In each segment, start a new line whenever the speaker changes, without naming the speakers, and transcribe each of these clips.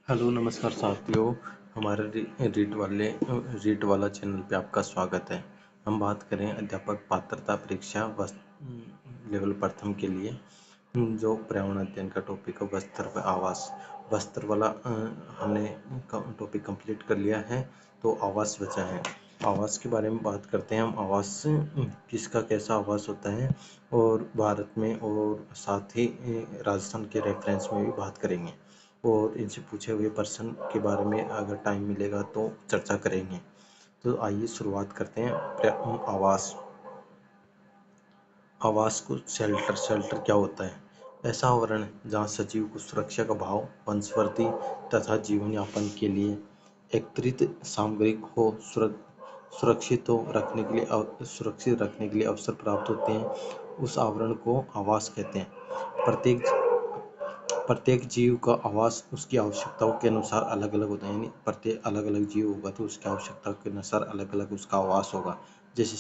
Hello नमस्कार साथियों। हमारे रीट वाला चैनल पे आपका स्वागत है। हम बात करें अध्यापक पात्रता परीक्षा लेवल प्रथम के लिए, जो पर्यावरण अध्ययन का टॉपिक है बस्तर व आवास। बस्तर वाला हमने टॉपिक कंप्लीट कर लिया है, तो आवास बचा है। आवास के बारे में बात करते हैं हम। आवास किसका कैसा आवास होता है और भारत में, और साथ ही राजस्थान के रेफरेंस में भी बात करेंगे और इनसे पूछे हुए प्रश्न के बारे में अगर टाइम मिलेगा तो चर्चा करेंगे। तो आइए शुरुआत करते हैं। आवास। आवास को शेल्टर क्या होता है? ऐसा आवरण जहाँ सजीव को सुरक्षा का भाव, वंशवृद्धि तथा जीवन यापन के लिए एकत्रित सामग्री को सुरक्षित रखने के लिए अवसर प्राप्त होते हैं, उस आवरण को आवास कहते हैं। प्रत्येक जीव का आवास उसकी आवश्यकताओं के अनुसार अलग अलग होता है। यानी प्रत्येक अलग अलग जीव होगा तो उसकी आवश्यकताओं के अनुसार अलग अलग उसका आवास होगा। जैसे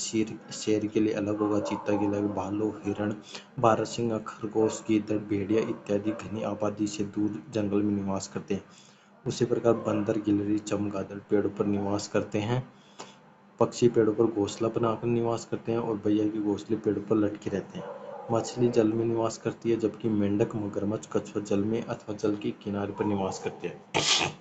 शेर के लिए अलग होगा, चीता के लिए, भालू, हिरण, बारहसिंगा, खरगोश, गीदड़, भेड़िया इत्यादि घनी आबादी से दूर जंगल में निवास करते हैं। उसी प्रकार बंदर, गिलहरी, चमगादड़ पेड़ों पर निवास करते हैं। पक्षी पेड़ों पर घोंसला बनाकर निवास करते हैं और भैया के घोंसले पेड़ों पर लटके रहते हैं। मछली जल में निवास करती है, जबकि मेंढक, मगरमच्छ, कछुआ जल में अथवा जल के किनारे पर निवास करते हैं।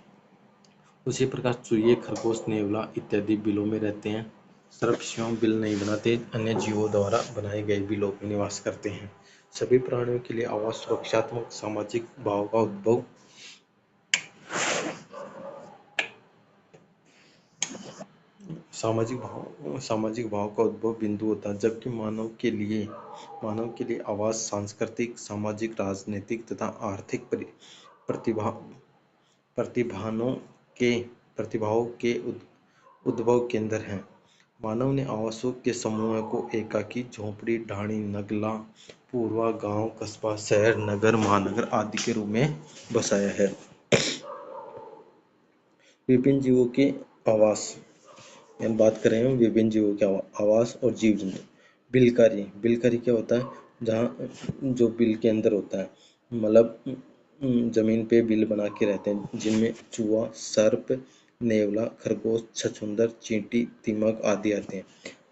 उसी प्रकार चूहे, खरगोश, नेवला इत्यादि बिलों में रहते हैं। सर्प स्वयं बिल नहीं बनाते, अन्य जीवों द्वारा बनाए गए बिलों में निवास करते हैं। सभी प्राणियों के लिए आवास सुरक्षात्मक सामाजिक भाव का उद्भव सामाजिक भाव का उद्भव बिंदु होता है, जबकि मानव के लिए आवास सांस्कृतिक, सामाजिक, राजनीतिक तथा आर्थिक प्रतिभा प्रतिभानों के प्रतिभाओं के उद्भव केंद्र हैं। मानव ने आवासों के समूह को एकाकी, झोपड़ी, ढाणी, नगला, पूर्वा, गांव, कस्बा, शहर, नगर, महानगर आदि के रूप में बसाया है। विभिन्न जीवों के आवास। हम बात करें हम विभिन्न जीवों के आवास और जीव जंतु। बिलकारी क्या होता है? जहाँ जो बिल के अंदर होता है, मतलब जमीन पे बिल बना के रहते हैं, जिनमें चूहा, सर्प, नेवला, खरगोश, छछूंदर, चींटी, दीमक आदि आते हैं।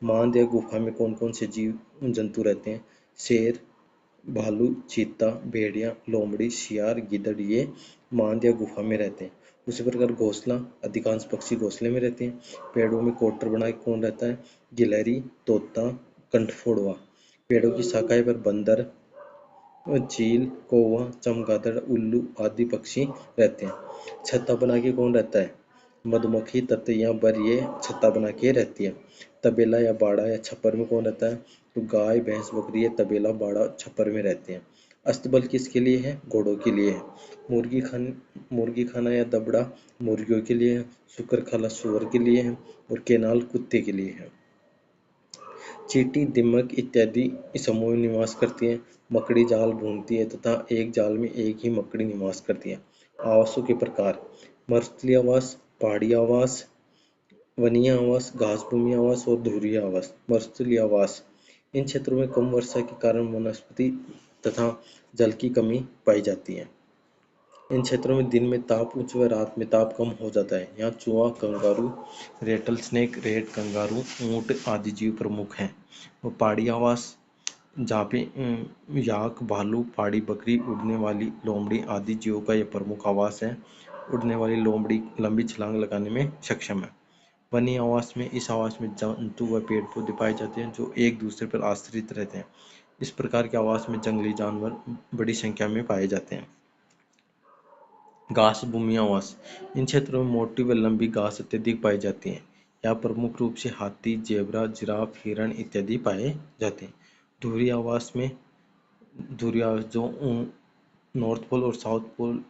मांद या गुफा में कौन कौन से जीव जंतु रहते हैं? शेर, भालू, चीता, भेड़िया, लोमड़ी, सियार, गिद्धड़ ये मांद या गुफा में रहते हैं। उसी प्रकार घोंसला, अधिकांश पक्षी घोंसले में रहते हैं। पेड़ों में कोटर बना के कौन रहता है? गिलहरी, तोता, कंठफोड़वा। पेड़ों की शाखाएं पर बंदर, चील, कौवा, चमगादड़, उल्लू आदि पक्षी रहते हैं। छत्ता बना के कौन रहता है? मधुमक्खी, ततैया, बर ये छत्ता बना के रहती है। तबेला या बाड़ा या छप्पर में कौन रहता है? तो गाय, भैंस, बकरी ये तबेला, बाड़ा, छप्पर में रहते हैं। अस्तबल किसके लिए है? घोड़ों के लिए है। मुर्गी खाना या दबड़ा मुर्गियों के लिए है। सुकर खाना सुअर के लिए है और केनाल कुत्ते के लिए है। चींटी, दीमक इत्यादि इस समूह में निवास करती है। मकड़ी जाल बुनती है तथा एक जाल में एक ही मकड़ी निवास करती है। आवासों के प्रकार। मरुस्थलीय आवास, पहाड़ी आवास, वनीय आवास, घासभूमि आवास और ध्रुवीय आवास। मरुस्थलीय आवास। इन क्षेत्रों में कम वर्षा के कारण वनस्पति तथा जल की कमी पाई जाती है। इन क्षेत्रों में दिन में ताप उच्च व रात में ताप कम हो जाता है। यहाँ चूहा, कंगारू, रेटल स्नेक, रेत, कंगारू, ऊंट आदि जीव प्रमुख हैं। और पहाड़ी आवास, जहाँ पे याक, भालू, पहाड़ी बकरी, उड़ने वाली लोमड़ी आदि जीवों का यह प्रमुख आवास है। उड़ने वाली लोमड़ी लंबी छलांग लगाने में सक्षम है। वन्य आवास में, इस आवास में जंतु व पेड़ पौधे पाए जाते हैं जो एक दूसरे पर आश्रित रहते हैं। इस प्रकार के आवास में जंगली जानवर बड़ी संख्या में पाए जाते हैं। घास भूमि आवास। इन क्षेत्रों में मोटी व लंबी घास अत्यधिक पाई जाती है। यहाँ प्रमुख रूप से हाथी, जेब्रा, जिराफ, हिरण इत्यादि पाए जाते हैं। ध्रुवीय आवास में ध्रुवीय आवास जो नॉर्थ पोल और साउथ पोल,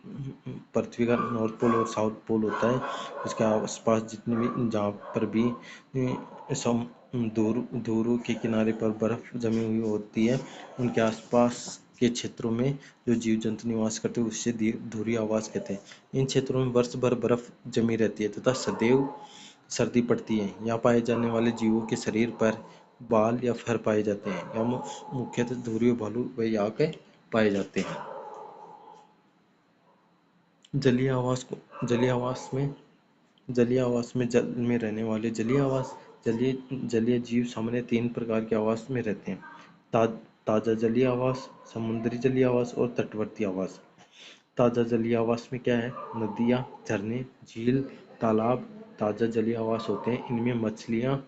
पृथ्वी का नॉर्थ पोल और साउथ पोल होता है, उसके आसपास जितने भी जहाँ पर भी सम ध्रुव के किनारे पर बर्फ जमी हुई होती है, उनके आसपास के क्षेत्रों में जो जीव जंतु निवास करते हैं उससे ध्रुवीय आवास कहते हैं। इन क्षेत्रों में वर्ष भर बर्फ जमी रहती है तथा सदैव सर्दी पड़ती है। यहाँ पाए जाने वाले जीवों के शरीर पर बाल या फर पाए जाते हैं। यहाँ मुख्यतः ध्रुवीय भालू व याक पाए जाते हैं। जलीय आवास को जलीय आवास में जल में रहने वाले जलीय जीव सामान्य 3 प्रकार के आवास में रहते हैं। ता, ताजा जलीय आवास, समुद्री जलीय आवास और तटवर्ती आवास। ताजा जलीय आवास में क्या है? नदियाँ, झरने, झील, तालाब ताजा जलीय आवास होते हैं। इनमें मछलियाँ,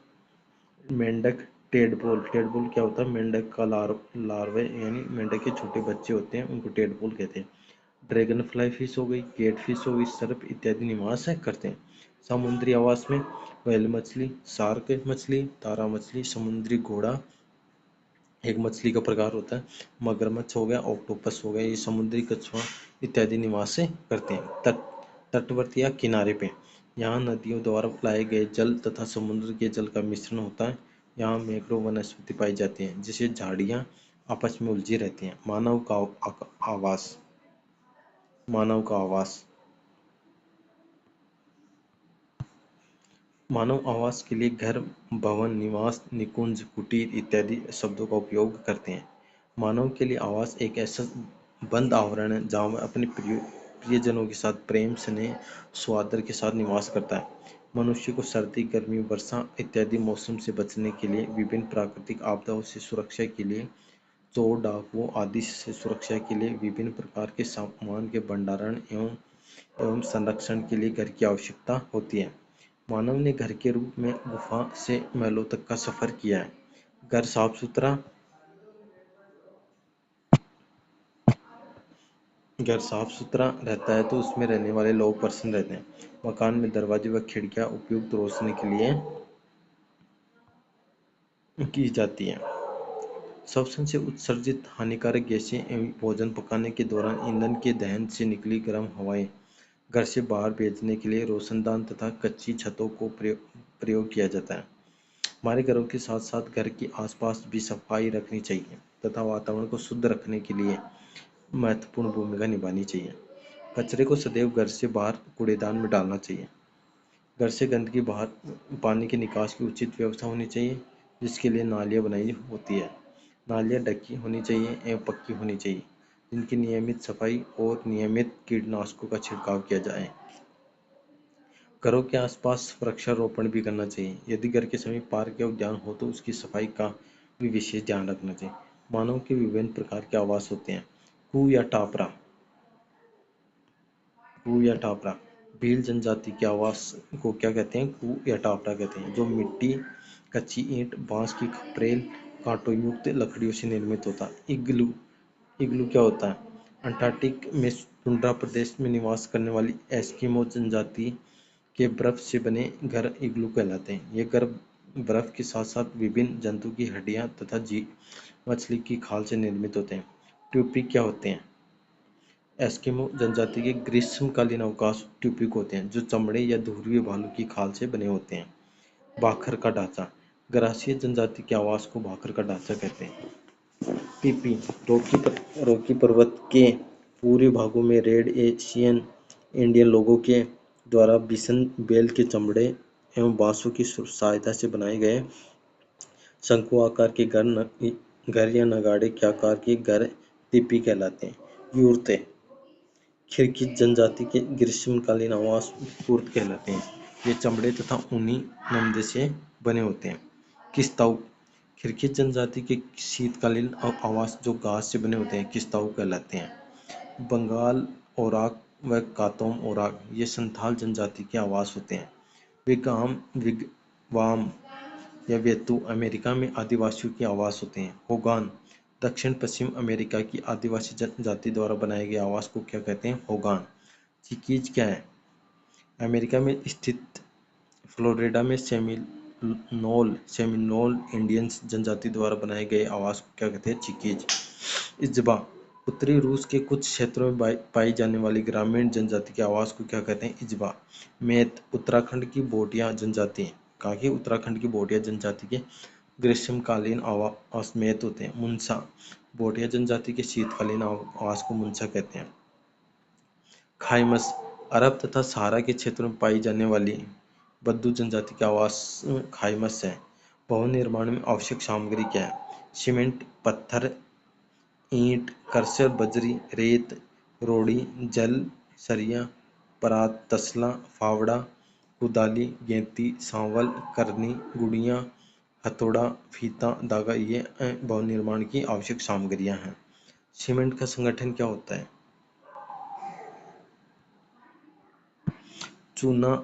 मेंढक, टेडपोल क्या होता है? मेंढक का लार्वे यानी मेंढक के छोटे बच्चे होते हैं, उनको टेडपोल कहते हैं। ड्रैगन फ्लाई फिश हो गई, केट फिश हो गई, सर्प इत्यादि निवास करते हैं। समुद्री आवास में व्हेल मछली, शार्क मछली, तारा मछली, समुद्री घोड़ा एक मछली का प्रकार होता है, मगरमच्छ हो गया, ऑक्टोपस हो गया, ये समुद्री कछुआ इत्यादि निवास करते हैं। तटवर्ती या किनारे पे यहाँ नदियों द्वारा लाए गए जल तथा समुद्र के जल का मिश्रण होता है। यहाँ मैक्रो वनस्पति पाई जाती हैं, जिसे झाड़ियाँ आपस में उलझी रहती हैं। मानव का आवास मानव आवास के लिए घर, भवन, निवास, निकुंज, कुटीर इत्यादि शब्दों का उपयोग करते हैं। मानव के लिए आवास एक ऐसा बंद आवरण है जहाँ वह अपने प्रियजनों के साथ प्रेम, स्नेह, स्वादर के साथ निवास करता है। मनुष्य को सर्दी, गर्मी, वर्षा इत्यादि मौसम से बचने के लिए, विभिन्न प्राकृतिक आपदाओं से सुरक्षा के लिए, चोर, डाकुओं आदि से सुरक्षा के लिए, विभिन्न प्रकार के सामान के भंडारण एवं संरक्षण के लिए घर की आवश्यकता होती है। मानव ने घर के रूप में गुफा से महलों तक का सफर किया है। घर साफ सुथरा रहता है तो उसमें रहने वाले लोग प्रसन्न रहते हैं। मकान में दरवाजे व खिड़कियां उपयुक्त रोशनी के लिए की जाती हैं। श्वसन से उत्सर्जित हानिकारक गैसें एवं भोजन पकाने के दौरान ईंधन के दहन से निकली गर्म हवाएं घर से बाहर भेजने के लिए रोशनदान तथा कच्ची छतों को प्रयोग किया जाता है। हमारे घरों के साथ साथ घर के आसपास भी सफाई रखनी चाहिए तथा वातावरण को शुद्ध रखने के लिए महत्वपूर्ण भूमिका निभानी चाहिए। कचरे को सदैव घर से बाहर कूड़ेदान में डालना चाहिए। घर से गंदगी बाहर पानी के निकास की उचित व्यवस्था होनी चाहिए, जिसके लिए नालियाँ बनाई होती है। नालियाँ ढकी होनी चाहिए एवं पक्की होनी चाहिए, जिनकी नियमित सफाई और नियमित कीटनाशकों का छिड़काव किया जाए। घरों के आसपास वृक्षारोपण भी करना चाहिए। यदि घर के समीप पार्क या उद्यान हो तो उसकी सफाई का भी विशेष ध्यान रखना चाहिए। मानव के विभिन्न प्रकार के आवास होते हैं। कू या टापरा भील जनजाति के आवास को क्या कहते हैं? कू या टापरा कहते हैं, जो मिट्टी, कच्ची ईंट, बांस की खपरेल, कांटों युक्त लकड़ियों से निर्मित होता है। इग्लू क्या होता है? अंटार्कटिक में टुंड्रा प्रदेश में निवास करने वाली एस्किमो जनजाति के बर्फ से बने घर इग्लू कहलाते हैं। ये घर बर्फ के साथ साथ विभिन्न जंतु की हड्डियां तथा मछली की खाल से निर्मित होते हैं। ट्यूपी क्या होते हैं? एस्किमो जनजाति के ग्रीष्मकालीन अवकाश ट्यूपिक होते हैं, जो चमड़े या ध्रुवीय भालू की खाल से बने होते हैं। भाखर का ढांचा ग्रासीय जनजाति के आवास को भाखर का ढांचा कहते हैं। टीपी रॉकी पर्वत के पूर्वी भागों में रेड एशियन इंडियन लोगों के द्वारा बिसन बैल के चमड़े एवं बांसों की सहायता से बनाए गए शंकु आकार के घर या नगाड़े के आकार के घर टीपी कहलाते हैं। यूरते खिरकित जनजाति के ग्रीष्मकालीन आवास पूर्त कहलाते हैं। ये चमड़े तथा ऊनी नमदे से बने होते हैं। किस्ताऊ खिरकित जनजाति के शीतकालीन आवास जो घास से बने होते हैं किस्ताऊ कहलाते हैं। बंगाल ओराक व कातोम ओराक ये संथाल जनजाति के आवास होते हैं। विगवाम या वेतु अमेरिका में आदिवासियों के आवास होते हैं। होगान दक्षिण पश्चिम अमेरिका की आदिवासी जनजाति द्वारा बनाए गए आवास को क्या कहते हैं? होगान। चिकीज क्या है? अमेरिका में स्थित फ्लोरिडा में सेमिनोल इंडियंस जनजाति द्वारा बनाए गए आवास को क्या कहते हैं? चिकीज। इज्बा उत्तरी रूस के कुछ क्षेत्रों में पाई जाने वाली ग्रामीण जनजाति के आवास को क्या कहते हैं? इज्बा। मैत उत्तराखंड की भोटिया जनजाति कहाँ की? उत्तराखंड की भोटिया जनजाति के ग्रीष्मकालीन आवास मैत होते हैं। मुनसा भोटिया जनजाति के शीतकालीन आवास को मुनसा कहते हैं। खाइमस अरब तथा सहारा के क्षेत्रों में पाई जाने वाली बद्दू जनजाति के आवास खाइमस है। भवन निर्माण में आवश्यक सामग्री क्या है? सीमेंट, पत्थर, ईंट, क्रशर, बजरी, रेत, रोड़ी, जल, सरिया, परात, तसला, फावड़ा, कुदाली, गेंती, सांवल, करनी, गुड़िया, हथौड़ा, फीता, धागा ये भवन निर्माण की आवश्यक सामग्रियां हैं। सीमेंट का संगठन क्या होता है? चूना,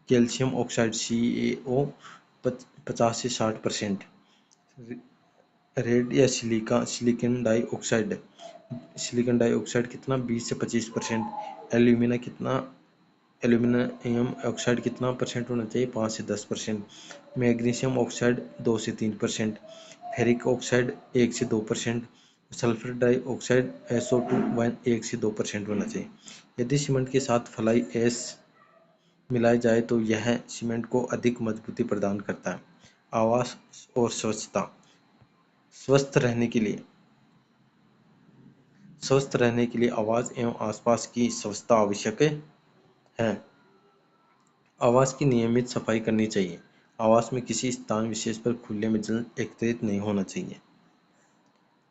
कैल्शियम ऑक्साइड CaO 50 से 60%, रेड या सिलिकॉन डाइऑक्साइड कितना 20 से 25%, एल्यूमिना कितना एल्यूमिनियम ऑक्साइड कितना परसेंट होना चाहिए? 5 से 10%, मैग्नीशियम ऑक्साइड 2 से 3%, फेरिक ऑक्साइड 1 से 2%, सल्फर डाइऑक्साइड SO2 1 से 2% होना चाहिए। यदि सीमेंट के साथ फ्लाई ऐश मिलाया जाए तो यह सीमेंट को अधिक मजबूती प्रदान करता है। आवास और स्वच्छता। स्वस्थ रहने के लिए आवास एवं आसपास की स्वच्छता आवश्यक है। आवास की नियमित सफाई करनी चाहिए। आवास में किसी स्थान विशेष पर खुले में जल एकत्रित नहीं होना चाहिए।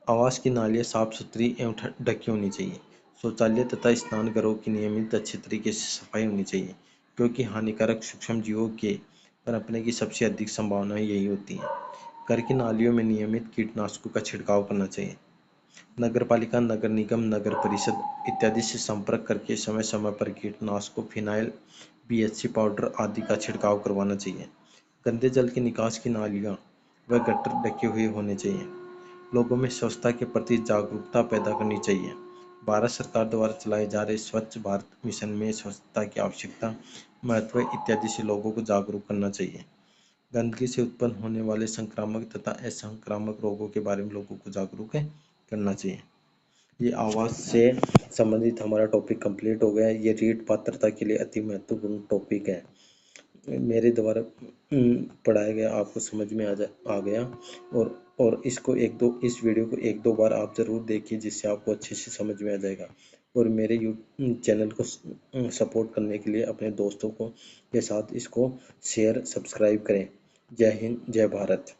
आवास की नालियाँ साफ सुथरी एवं ढकी होनी चाहिए। शौचालय तथा स्नानघरों की नियमित अच्छी तरीके से सफाई होनी चाहिए, क्योंकि हानिकारक सूक्ष्म जीवों के पनपने की सबसे अधिक संभावना यही होती है। घर की नालियों में नियमित कीटनाशकों का छिड़काव करना चाहिए। नगरपालिका, नगर निगम, नगर परिषद इत्यादि से संपर्क करके समय समय पर कीटनाशकों, फिनाइल, BHC पाउडर आदि का छिड़काव करवाना चाहिए। गंदे जल के निकास की नालियाँ व गटर ढके हुए होने चाहिए। लोगों में स्वच्छता के प्रति जागरूकता पैदा करनी चाहिए। भारत सरकार द्वारा चलाए जा रहे स्वच्छ भारत मिशन में स्वच्छता की आवश्यकता, महत्व इत्यादि से लोगों को जागरूक करना चाहिए। गंदगी से उत्पन्न होने वाले संक्रामक तथा असंक्रामक रोगों के बारे में लोगों को जागरूक करना चाहिए। ये आवास से संबंधित हमारा टॉपिक कंप्लीट हो गया है। ये रीट पात्रता के लिए अति महत्वपूर्ण टॉपिक है। मेरे द्वारा पढ़ाया गया आपको समझ में आ गया, और इसको इस वीडियो को 1-2 बार आप ज़रूर देखिए, जिससे आपको अच्छे से समझ में आ जाएगा। और मेरे चैनल को सपोर्ट करने के लिए अपने दोस्तों को के साथ इसको शेयर, सब्सक्राइब करें। जय हिंद, जय भारत।